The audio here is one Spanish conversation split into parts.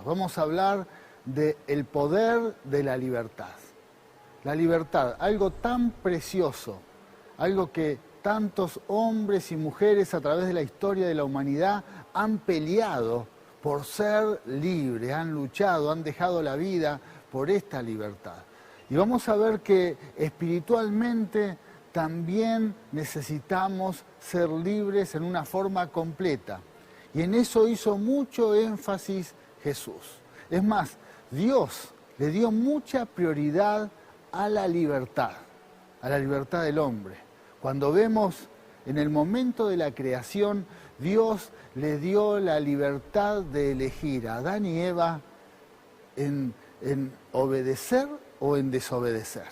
Vamos a hablar del poder de la libertad. La libertad, algo tan precioso, algo que tantos hombres y mujeres a través de la historia de la humanidad han peleado por ser libres, han luchado, han dejado la vida por esta libertad. Y vamos a ver que espiritualmente también necesitamos ser libres en una forma completa. Y en eso hizo mucho énfasis Jesús. Es más, Dios le dio mucha prioridad a la libertad del hombre. Cuando vemos en el momento de la creación, Dios le dio la libertad de elegir a Adán y Eva en obedecer o en desobedecer.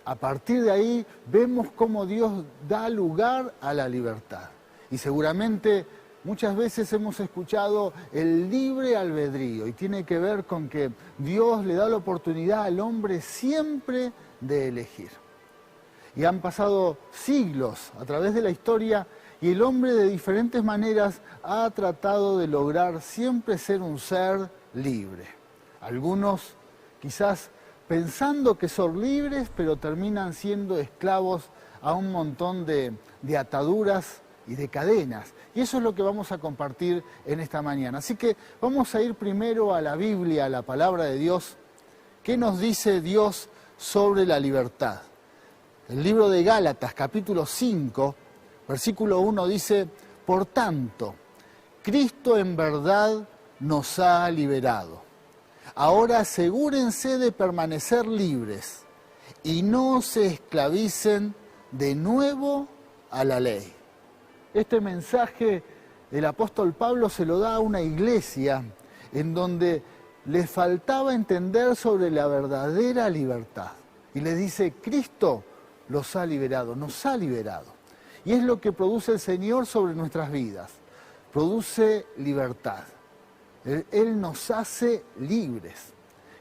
A partir de ahí vemos cómo Dios da lugar a la libertad. Y seguramente muchas veces hemos escuchado el libre albedrío y tiene que ver con que Dios le da la oportunidad al hombre siempre de elegir. Y han pasado siglos a través de la historia y el hombre de diferentes maneras ha tratado de lograr siempre ser un ser libre. Algunos quizás pensando que son libres, pero terminan siendo esclavos a un montón de ataduras y de cadenas. Y eso es lo que vamos a compartir en esta mañana. Así que vamos a ir primero a la Biblia, a la palabra de Dios. ¿Qué nos dice Dios sobre la libertad? El libro de Gálatas, capítulo 5, versículo 1 dice: por tanto, Cristo en verdad nos ha liberado. Ahora asegúrense de permanecer libres y no se esclavicen de nuevo a la ley. Este mensaje el apóstol Pablo se lo da a una iglesia en donde les faltaba entender sobre la verdadera libertad. Y les dice: Cristo los ha liberado, nos ha liberado. Y es lo que produce el Señor sobre nuestras vidas. Produce libertad. Él nos hace libres.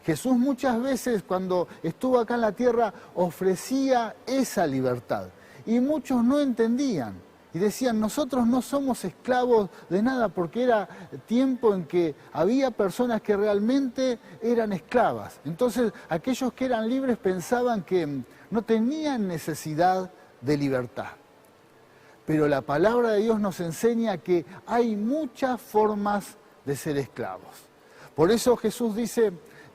Jesús muchas veces cuando estuvo acá en la tierra ofrecía esa libertad. Y muchos no entendían. Y decían: nosotros no somos esclavos de nada, porque era tiempo en que había personas que realmente eran esclavas. Entonces aquellos que eran libres pensaban que no tenían necesidad de libertad. Pero la palabra de Dios nos enseña que hay muchas formas de ser esclavos. Por eso Jesús dice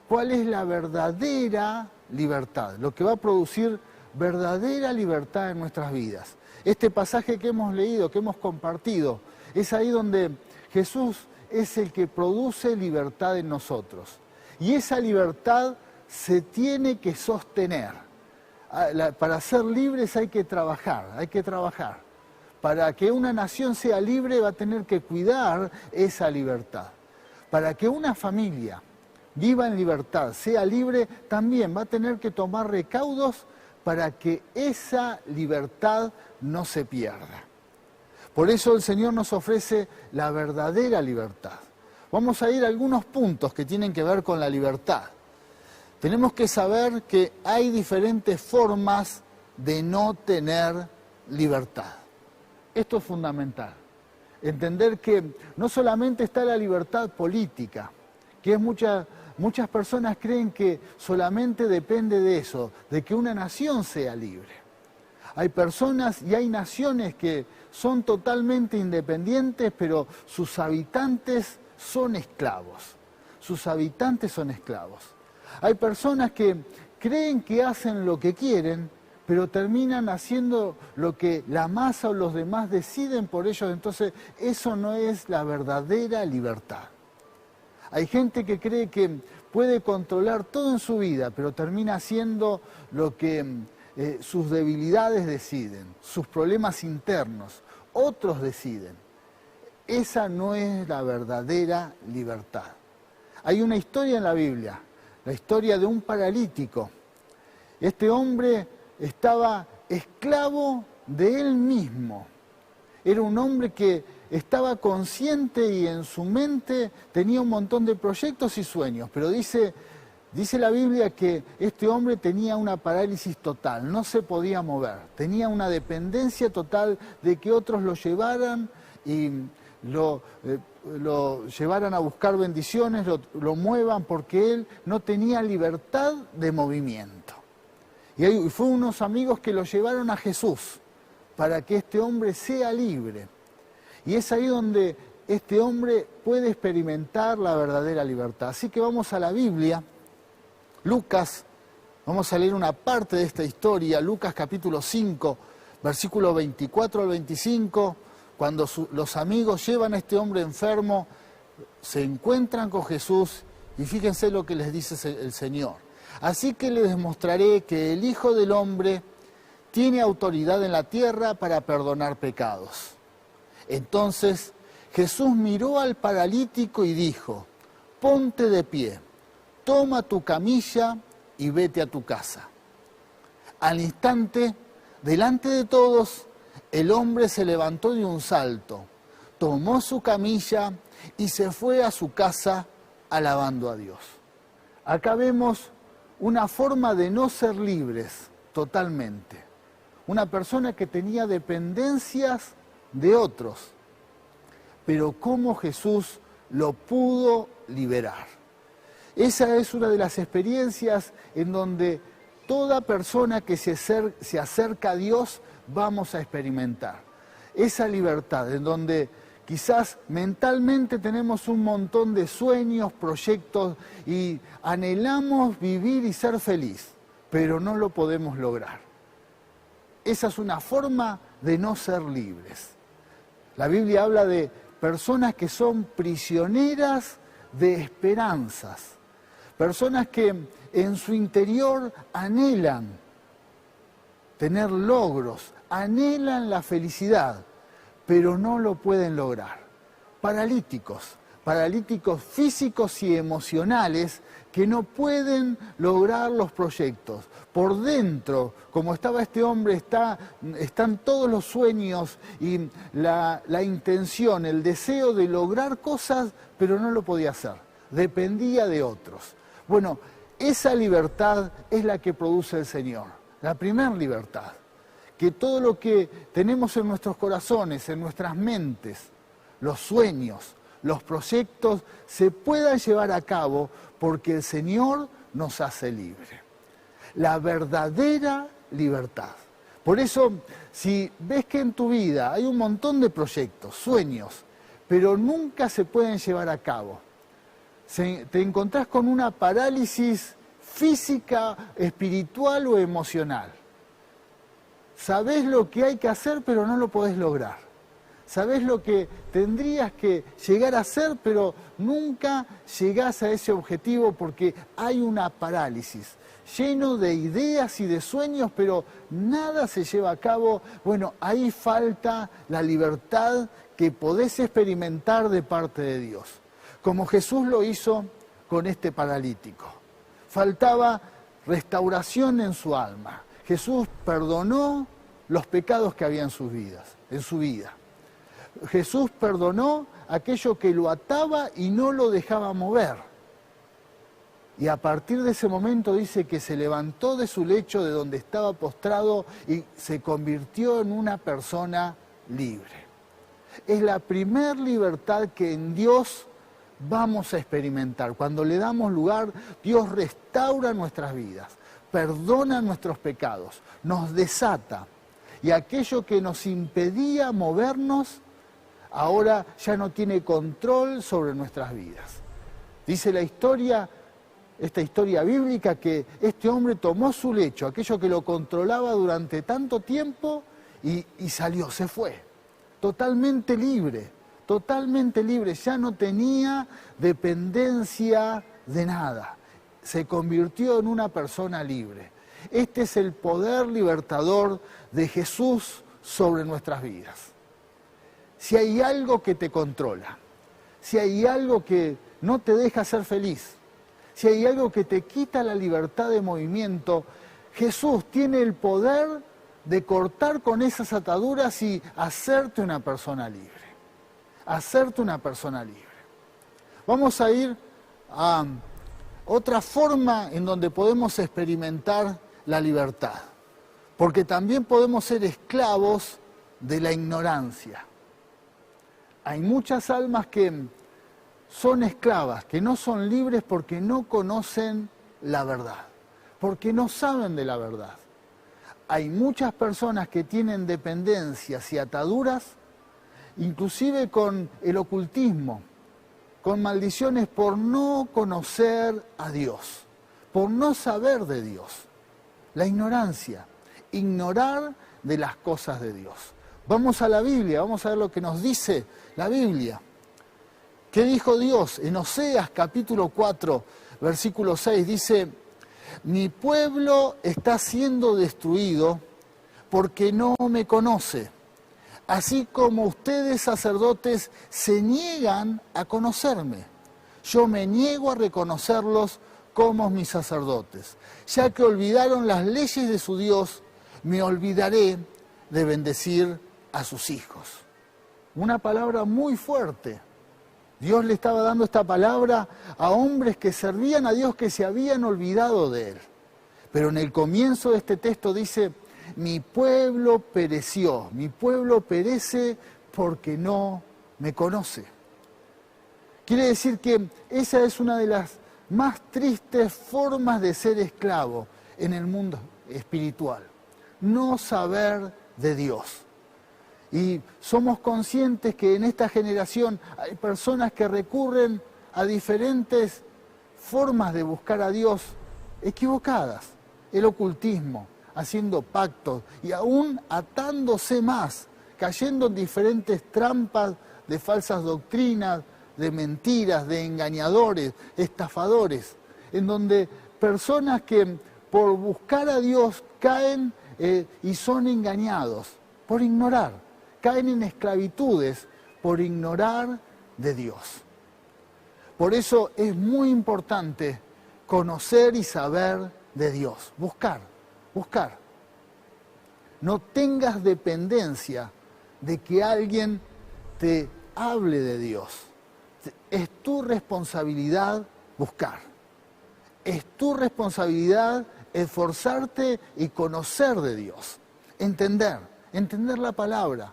cuál es la verdadera libertad, lo que va a producir verdadera libertad en nuestras vidas. Este pasaje que hemos leído, que hemos compartido, es ahí donde Jesús es el que produce libertad en nosotros. Y esa libertad se tiene que sostener. Para ser libres hay que trabajar, Para que una nación sea libre va a tener que cuidar esa libertad. Para que una familia viva en libertad, sea libre, también va a tener que tomar recaudos para que esa libertad no se pierda. Por eso el Señor nos ofrece la verdadera libertad. Vamos a ir a algunos puntos que tienen que ver con la libertad. Tenemos que saber que hay diferentes formas de no tener libertad. Esto es fundamental. Entender que no solamente está la libertad política, que es muchas personas creen que solamente depende de eso, de que una nación sea libre. Hay personas y hay naciones que son totalmente independientes, pero sus habitantes son esclavos. Hay personas que creen que hacen lo que quieren, pero terminan haciendo lo que la masa o los demás deciden por ellos. Entonces, eso no es la verdadera libertad. Hay gente que cree que puede controlar todo en su vida, pero termina haciendo lo que sus debilidades deciden, sus problemas internos. Otros deciden. Esa no es la verdadera libertad. Hay una historia en la Biblia, la historia de un paralítico. Este hombre estaba esclavo de él mismo. Era un hombre que estaba consciente y en su mente tenía un montón de proyectos y sueños, pero dice la Biblia que este hombre tenía una parálisis total, no se podía mover, tenía una dependencia total de que otros lo llevaran y lo lo llevaran a buscar bendiciones, lo muevan, porque él no tenía libertad de movimiento. Y fue unos amigos que lo llevaron a Jesús para que este hombre sea libre. Y es ahí donde este hombre puede experimentar la verdadera libertad. Así que vamos a la Biblia, Lucas, vamos a leer una parte de esta historia, Lucas capítulo 5, versículo 24 al 25, cuando los amigos llevan a este hombre enfermo, se encuentran con Jesús y fíjense lo que les dice el Señor. Así que les demostraré que el Hijo del Hombre tiene autoridad en la tierra para perdonar pecados. Entonces Jesús miró al paralítico y dijo, ponte de pie, toma tu camilla y vete a tu casa. Al instante, delante de todos, el hombre se levantó de un salto, tomó su camilla y se fue a su casa alabando a Dios. Acá vemos una forma de no ser libres totalmente. Una persona que tenía dependencias de otros, pero cómo Jesús lo pudo liberar. Esa es una de las experiencias en donde toda persona que se acerca a Dios vamos a experimentar. Esa libertad en donde quizás mentalmente tenemos un montón de sueños, proyectos y anhelamos vivir y ser feliz, pero no lo podemos lograr. Esa es una forma de no ser libres. La Biblia habla de personas que son prisioneras de esperanzas, personas que en su interior anhelan tener logros, anhelan la felicidad, pero no lo pueden lograr. Paralíticos físicos y emocionales que no pueden lograr los proyectos. Por dentro, como estaba este hombre, están todos los sueños y la intención, el deseo de lograr cosas, pero no lo podía hacer. Dependía de otros. Bueno, esa libertad es la que produce el Señor. La primera libertad. Que todo lo que tenemos en nuestros corazones, en nuestras mentes, los sueños, los proyectos, se puedan llevar a cabo porque el Señor nos hace libre. La verdadera libertad. Por eso, si ves que en tu vida hay un montón de proyectos, sueños, pero nunca se pueden llevar a cabo, te encontrás con una parálisis física, espiritual o emocional. Sabés lo que hay que hacer, pero no lo podés lograr. Sabés lo que tendrías que llegar a hacer, pero nunca llegás a ese objetivo porque hay una parálisis, lleno de ideas y de sueños, pero nada se lleva a cabo. Bueno, ahí falta la libertad que podés experimentar de parte de Dios, como Jesús lo hizo con este paralítico. Faltaba restauración en su alma. Jesús perdonó los pecados que había en su vida. Jesús perdonó aquello que lo ataba y no lo dejaba mover. Y a partir de ese momento dice que se levantó de su lecho de donde estaba postrado y se convirtió en una persona libre. Es la primer libertad que en Dios vamos a experimentar. Cuando le damos lugar, Dios restaura nuestras vidas, perdona nuestros pecados, nos desata. Y aquello que nos impedía movernos, ahora ya no tiene control sobre nuestras vidas. Dice la historia, esta historia bíblica, que este hombre tomó su lecho, aquello que lo controlaba durante tanto tiempo, y salió, se fue. Totalmente libre, ya no tenía dependencia de nada. Se convirtió en una persona libre. Este es el poder libertador de Jesús sobre nuestras vidas. Si hay algo que te controla, si hay algo que no te deja ser feliz, si hay algo que te quita la libertad de movimiento, Jesús tiene el poder de cortar con esas ataduras y hacerte una persona libre. Hacerte una persona libre. Vamos a ir a otra forma en donde podemos experimentar la libertad, porque también podemos ser esclavos de la ignorancia. Hay muchas almas que son esclavas, que no son libres porque no conocen la verdad, porque no saben de la verdad. Hay muchas personas que tienen dependencias y ataduras, inclusive con el ocultismo, con maldiciones por no conocer a Dios, por no saber de Dios. La ignorancia, ignorar de las cosas de Dios. Vamos a la Biblia, vamos a ver lo que nos dice la Biblia. ¿Qué dijo Dios? En Oseas capítulo 4, versículo 6, dice: mi pueblo está siendo destruido porque no me conoce, así como ustedes sacerdotes se niegan a conocerme. Yo me niego a reconocerlos como mis sacerdotes. Ya que olvidaron las leyes de su Dios, me olvidaré de bendecir a sus hijos. Una palabra muy fuerte. Dios le estaba dando esta palabra a hombres que servían a Dios, que se habían olvidado de Él. Pero en el comienzo de este texto dice: mi pueblo pereció, mi pueblo perece porque no me conoce. Quiere decir que esa es una de las más tristes formas de ser esclavo en el mundo espiritual. No saber de Dios. Y somos conscientes que en esta generación hay personas que recurren a diferentes formas de buscar a Dios equivocadas. El ocultismo, haciendo pactos y aún atándose más, cayendo en diferentes trampas de falsas doctrinas, de mentiras, de engañadores, estafadores, en donde personas que por buscar a Dios caen y son engañados por ignorar, caen en esclavitudes por ignorar de Dios. Por eso es muy importante conocer y saber de Dios, buscar. No tengas dependencia de que alguien te hable de Dios. Es tu responsabilidad buscar. Es tu responsabilidad esforzarte y conocer de Dios. Entender la palabra.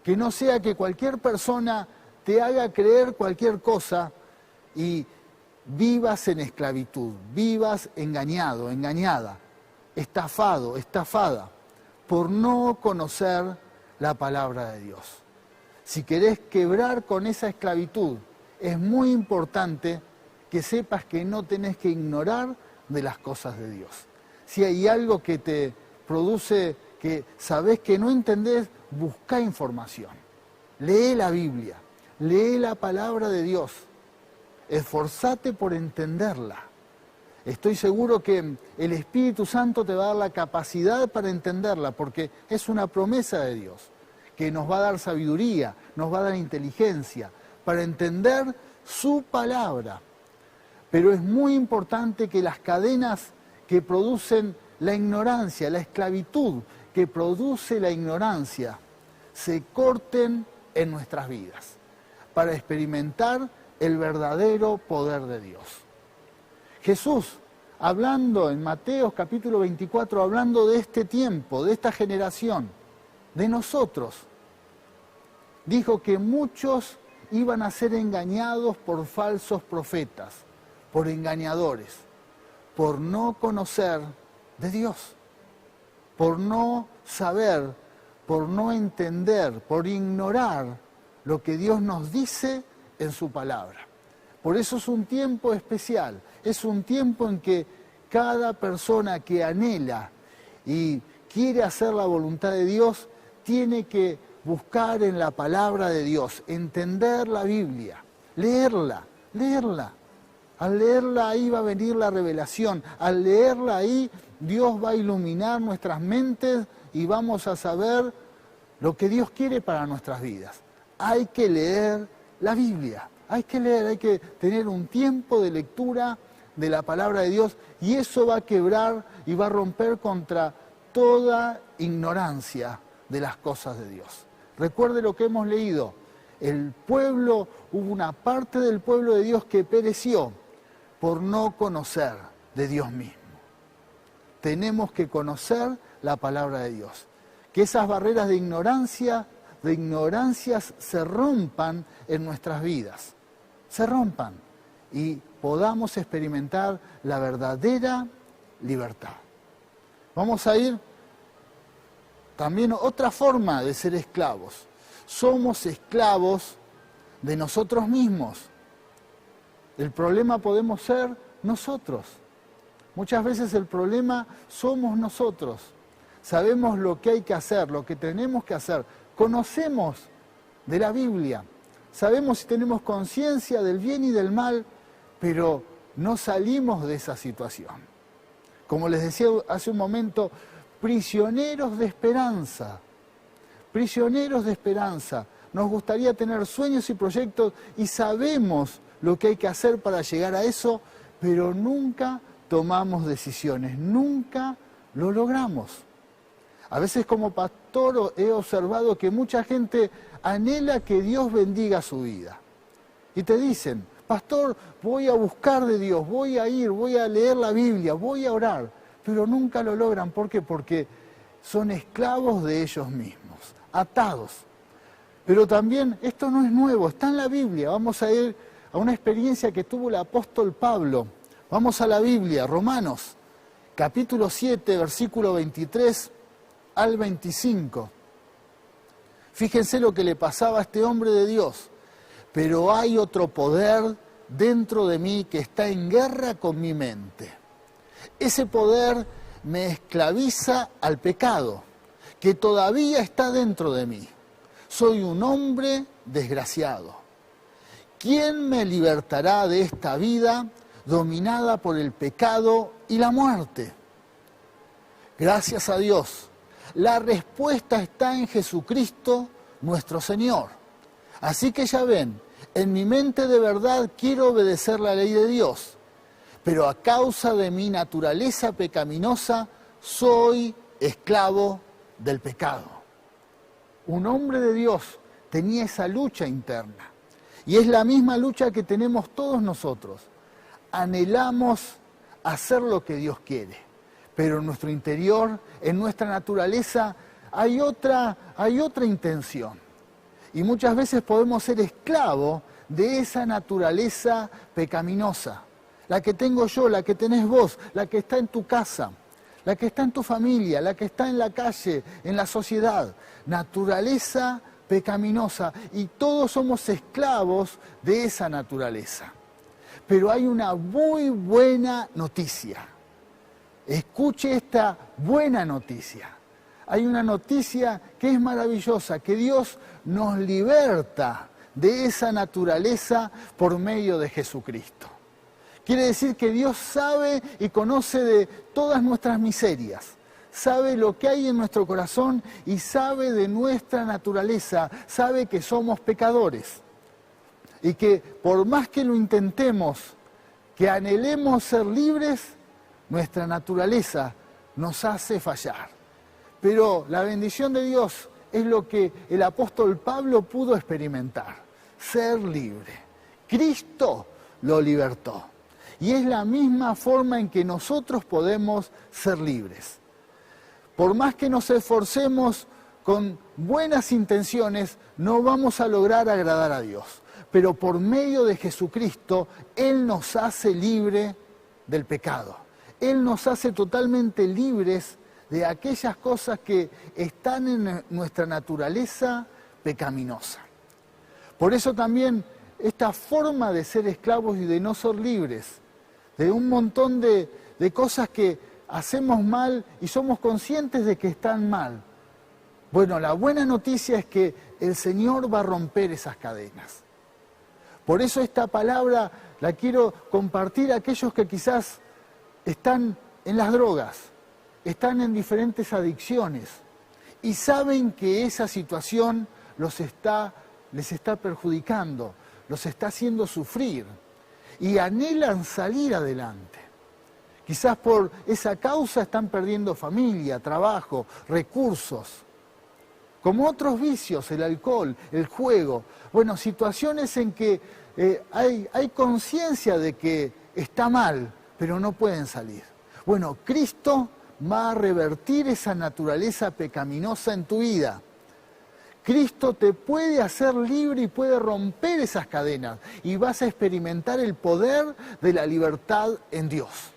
Que no sea que cualquier persona te haga creer cualquier cosa y vivas en esclavitud, vivas engañado, engañada, estafado, estafada, por no conocer la palabra de Dios. Si querés quebrar con esa esclavitud, es muy importante que sepas que no tenés que ignorar de las cosas de Dios. Si hay algo que te produce, que sabés que no entendés, busca información. Lee la Biblia, lee la palabra de Dios. Esforzate por entenderla. Estoy seguro que el Espíritu Santo te va a dar la capacidad para entenderla, porque es una promesa de Dios, que nos va a dar sabiduría, nos va a dar inteligencia, para entender su palabra. Pero es muy importante que las cadenas que producen la ignorancia, la esclavitud que produce la ignorancia, se corten en nuestras vidas, para experimentar el verdadero poder de Dios. Jesús, hablando en Mateo capítulo 24, hablando de este tiempo, de esta generación, de nosotros, dijo que muchos iban a ser engañados por falsos profetas, por engañadores, por no conocer de Dios, por no saber, por no entender, por ignorar lo que Dios nos dice en su palabra. Por eso es un tiempo especial, es un tiempo en que cada persona que anhela y quiere hacer la voluntad de Dios tiene que buscar en la palabra de Dios, entender la Biblia, leerla. Al leerla ahí va a venir la revelación, al leerla ahí Dios va a iluminar nuestras mentes y vamos a saber lo que Dios quiere para nuestras vidas. Hay que leer la Biblia, hay que tener un tiempo de lectura de la palabra de Dios y eso va a quebrar y va a romper contra toda ignorancia de las cosas de Dios. Recuerde lo que hemos leído, hubo una parte del pueblo de Dios que pereció por no conocer de Dios mismo. Tenemos que conocer la palabra de Dios, que esas barreras de ignorancias se rompan en nuestras vidas. se rompan y podamos experimentar la verdadera libertad. Vamos a ir también a otra forma de ser esclavos. Somos esclavos de nosotros mismos. El problema podemos ser nosotros. Muchas veces el problema somos nosotros. Sabemos lo que hay que hacer, lo que tenemos que hacer. Conocemos de la Biblia. Sabemos y tenemos conciencia del bien y del mal, pero no salimos de esa situación. Como les decía hace un momento, prisioneros de esperanza. Prisioneros de esperanza. Nos gustaría tener sueños y proyectos y sabemos lo que hay que hacer para llegar a eso, pero nunca tomamos decisiones, nunca lo logramos. A veces como pastor he observado que mucha gente anhela que Dios bendiga su vida. Y te dicen, pastor, voy a buscar de Dios, voy a ir, voy a leer la Biblia, voy a orar, pero nunca lo logran. ¿Por qué? Porque son esclavos de ellos mismos, atados. Pero también esto no es nuevo, está en la Biblia. Vamos a ir a una experiencia que tuvo el apóstol Pablo. Vamos a la Biblia, Romanos, capítulo 7, versículo 23 al 25. Fíjense lo que le pasaba a este hombre de Dios. Pero hay otro poder dentro de mí que está en guerra con mi mente. Ese poder me esclaviza al pecado, que todavía está dentro de mí. Soy un hombre desgraciado. ¿Quién me libertará de esta vida dominada por el pecado y la muerte? Gracias a Dios. La respuesta está en Jesucristo, nuestro Señor. Así que ya ven, en mi mente de verdad quiero obedecer la ley de Dios, pero a causa de mi naturaleza pecaminosa soy esclavo del pecado. Un hombre de Dios tenía esa lucha interna, y es la misma lucha que tenemos todos nosotros. Anhelamos hacer lo que Dios quiere, pero en nuestro interior, en nuestra naturaleza, hay otra intención. Y muchas veces podemos ser esclavos de esa naturaleza pecaminosa. La que tengo yo, la que tenés vos, la que está en tu casa, la que está en tu familia, la que está en la calle, en la sociedad. Naturaleza pecaminosa. Y todos somos esclavos de esa naturaleza. Pero hay una muy buena noticia. Escuche esta buena noticia. Hay una noticia que es maravillosa, que Dios nos liberta de esa naturaleza por medio de Jesucristo. Quiere decir que Dios sabe y conoce de todas nuestras miserias, sabe lo que hay en nuestro corazón y sabe de nuestra naturaleza, sabe que somos pecadores. Y que por más que lo intentemos, que anhelemos ser libres, nuestra naturaleza nos hace fallar. Pero la bendición de Dios es lo que el apóstol Pablo pudo experimentar, ser libre. Cristo lo libertó. Y es la misma forma en que nosotros podemos ser libres. Por más que nos esforcemos con buenas intenciones, no vamos a lograr agradar a Dios. Pero por medio de Jesucristo, Él nos hace libre del pecado. Él nos hace totalmente libres de aquellas cosas que están en nuestra naturaleza pecaminosa. Por eso también esta forma de ser esclavos y de no ser libres, de un montón de cosas que hacemos mal y somos conscientes de que están mal. Bueno, la buena noticia es que el Señor va a romper esas cadenas. Por eso esta palabra la quiero compartir a aquellos que quizás están en las drogas, están en diferentes adicciones y saben que esa situación les está perjudicando, los está haciendo sufrir y anhelan salir adelante. Quizás por esa causa están perdiendo familia, trabajo, recursos. Como otros vicios, el alcohol, el juego. Bueno, situaciones en que hay conciencia de que está mal, pero no pueden salir. Bueno, Cristo va a revertir esa naturaleza pecaminosa en tu vida. Cristo te puede hacer libre y puede romper esas cadenas y vas a experimentar el poder de la libertad en Dios.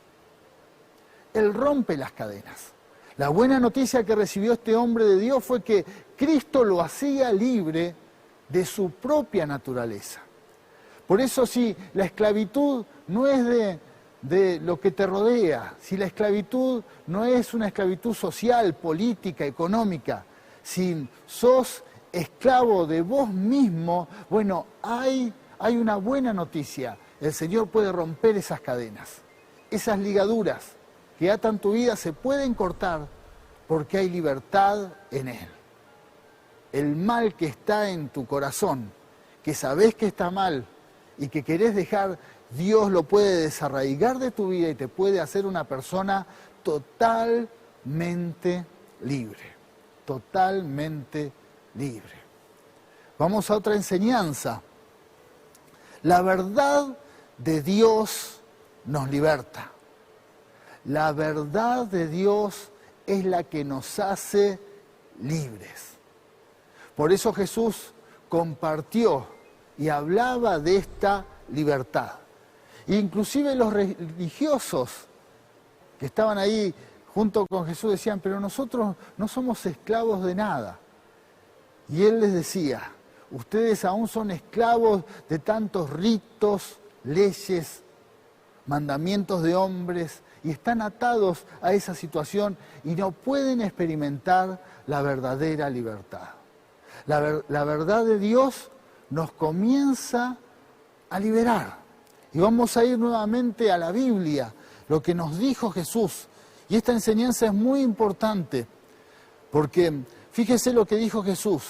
Él rompe las cadenas. La buena noticia que recibió este hombre de Dios fue que Cristo lo hacía libre de su propia naturaleza. Por eso si la esclavitud no es de lo que te rodea, si la esclavitud no es una esclavitud social, política, económica, si sos esclavo de vos mismo, bueno, hay una buena noticia. El Señor puede romper esas cadenas, esas ligaduras que atan tu vida se pueden cortar porque hay libertad en Él. El mal que está en tu corazón, que sabés que está mal y que querés dejar, Dios lo puede desarraigar de tu vida y te puede hacer una persona totalmente libre. Totalmente libre. Vamos a otra enseñanza. La verdad de Dios nos liberta. La verdad de Dios es la que nos hace libres. Por eso Jesús compartió y hablaba de esta libertad. Inclusive los religiosos que estaban ahí junto con Jesús decían, pero nosotros no somos esclavos de nada. Y Él les decía, ustedes aún son esclavos de tantos ritos, leyes, mandamientos de hombres, y están atados a esa situación y no pueden experimentar la verdadera libertad. La verdad de Dios nos comienza a liberar. Y vamos a ir nuevamente a la Biblia, lo que nos dijo Jesús. Y esta enseñanza es muy importante, porque fíjese lo que dijo Jesús.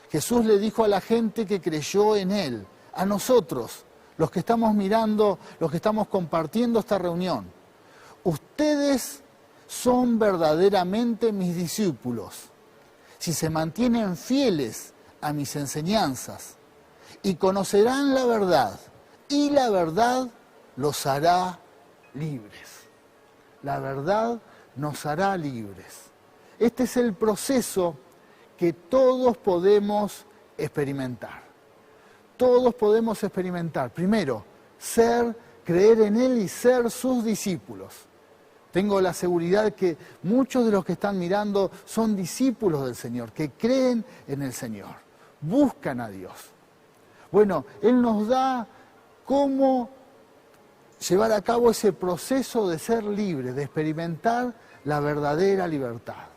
Jesús le dijo a la gente que creyó en Él, a nosotros, los que estamos mirando, los que estamos compartiendo esta reunión. Ustedes son verdaderamente mis discípulos, si se mantienen fieles a mis enseñanzas, y conocerán la verdad, y la verdad los hará libres. La verdad nos hará libres. Este es el proceso que todos podemos experimentar. Todos podemos experimentar. Primero, creer en Él y ser sus discípulos. Tengo la seguridad que muchos de los que están mirando son discípulos del Señor, que creen en el Señor, buscan a Dios. Bueno, Él nos da cómo llevar a cabo ese proceso de ser libre, de experimentar la verdadera libertad.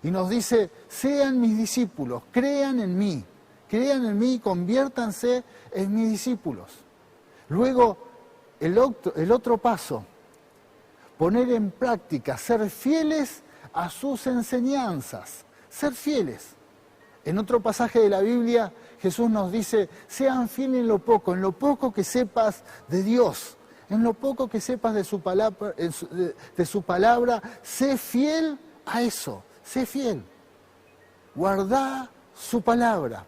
Y nos dice, sean mis discípulos, crean en mí y conviértanse en mis discípulos. Luego, el otro paso, poner en práctica, ser fieles a sus enseñanzas, ser fieles. En otro pasaje de la Biblia, Jesús nos dice, sean fieles en lo poco que sepas de Dios, en lo poco que sepas de su palabra, sé fiel a eso, sé fiel. Guardá su palabra,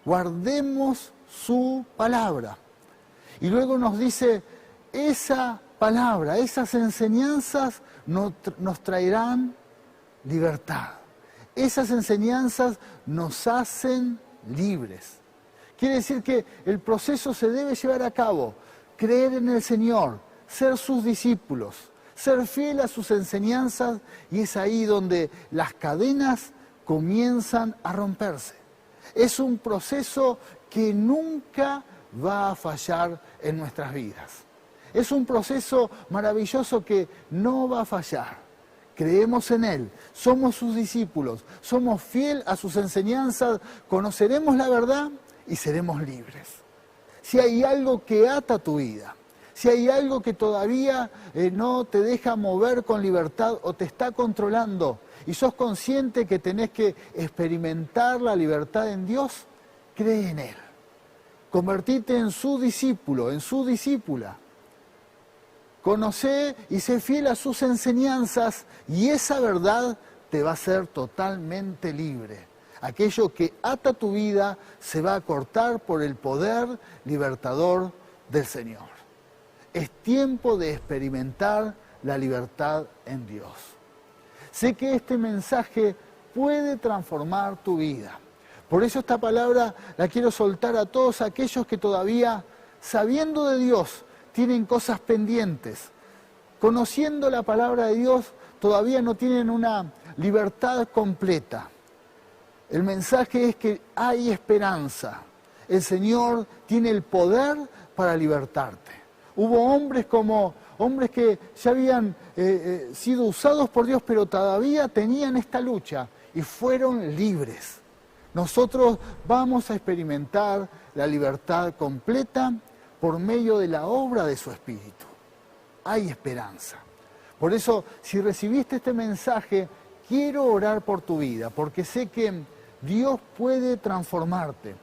guardemos su palabra. Y luego nos dice, esa palabra, esas enseñanzas nos traerán libertad. Esas enseñanzas nos hacen libres. Quiere decir que el proceso se debe llevar a cabo, creer en el Señor, ser sus discípulos, ser fiel a sus enseñanzas, y es ahí donde las cadenas comienzan a romperse. Es un proceso que nunca va a fallar en nuestras vidas. Es un proceso maravilloso que no va a fallar. Creemos en Él, somos sus discípulos, somos fieles a sus enseñanzas, conoceremos la verdad y seremos libres. Si hay algo que ata tu vida, si hay algo que todavía no te deja mover con libertad o te está controlando y sos consciente que tenés que experimentar la libertad en Dios, cree en Él. Convertite en su discípulo, en su discípula. Conocé y sé fiel a sus enseñanzas y esa verdad te va a hacer totalmente libre. Aquello que ata tu vida se va a cortar por el poder libertador del Señor. Es tiempo de experimentar la libertad en Dios. Sé que este mensaje puede transformar tu vida, Por eso esta palabra la quiero soltar a todos aquellos que todavía, sabiendo de Dios, tienen cosas pendientes. Conociendo la palabra de Dios, todavía no tienen una libertad completa. El mensaje es que hay esperanza. El Señor tiene el poder para libertarte. Hubo hombres que ya habían sido usados por Dios, pero todavía tenían esta lucha y fueron libres. Nosotros vamos a experimentar la libertad completa por medio de la obra de su Espíritu. Hay esperanza. Por eso, si recibiste este mensaje, quiero orar por tu vida, porque sé que Dios puede transformarte.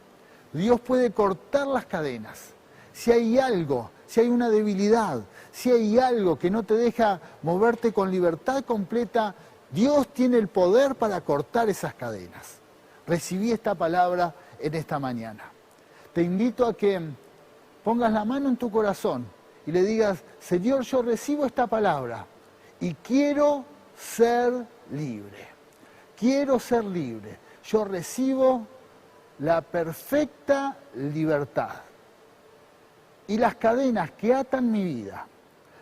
Dios puede cortar las cadenas. Si hay algo, si hay una debilidad, si hay algo que no te deja moverte con libertad completa, Dios tiene el poder para cortar esas cadenas. Recibí esta palabra en esta mañana. Te invito a que pongas la mano en tu corazón y le digas, Señor, yo recibo esta palabra y quiero ser libre. Quiero ser libre. Yo recibo la perfecta libertad. Y las cadenas que atan mi vida,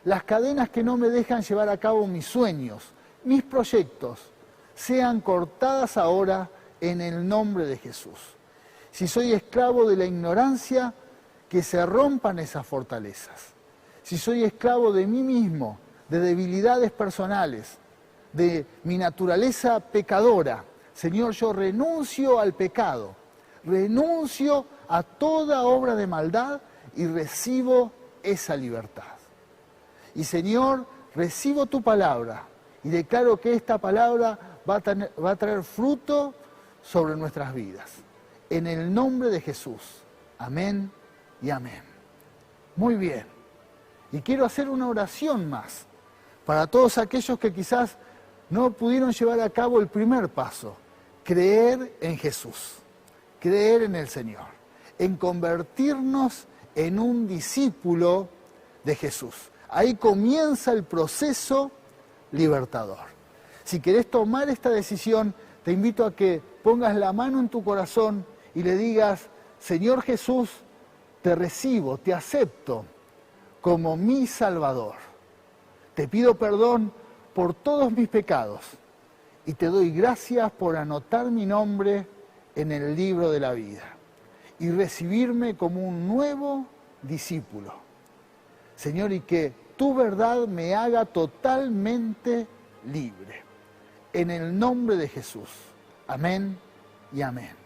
las cadenas que no me dejan llevar a cabo mis sueños, mis proyectos, sean cortadas ahora en el nombre de Jesús. Si soy esclavo de la ignorancia, que se rompan esas fortalezas. Si soy esclavo de mí mismo, de debilidades personales, de mi naturaleza pecadora, Señor, yo renuncio al pecado, renuncio a toda obra de maldad y recibo esa libertad. Y Señor, recibo tu palabra y declaro que esta palabra va a traer fruto sobre nuestras vidas. En el nombre de Jesús. Amén y amén. Muy bien. Y quiero hacer una oración más para todos aquellos que quizás no pudieron llevar a cabo el primer paso. Creer en Jesús. Creer en el Señor. En convertirnos en un discípulo de Jesús. Ahí comienza el proceso libertador. Si querés tomar esta decisión, te invito a que pongas la mano en tu corazón y le digas, Señor Jesús, te recibo, te acepto como mi Salvador. Te pido perdón por todos mis pecados y te doy gracias por anotar mi nombre en el libro de la vida y recibirme como un nuevo discípulo. Señor, y que tu verdad me haga totalmente libre. En el nombre de Jesús. Amén y amén.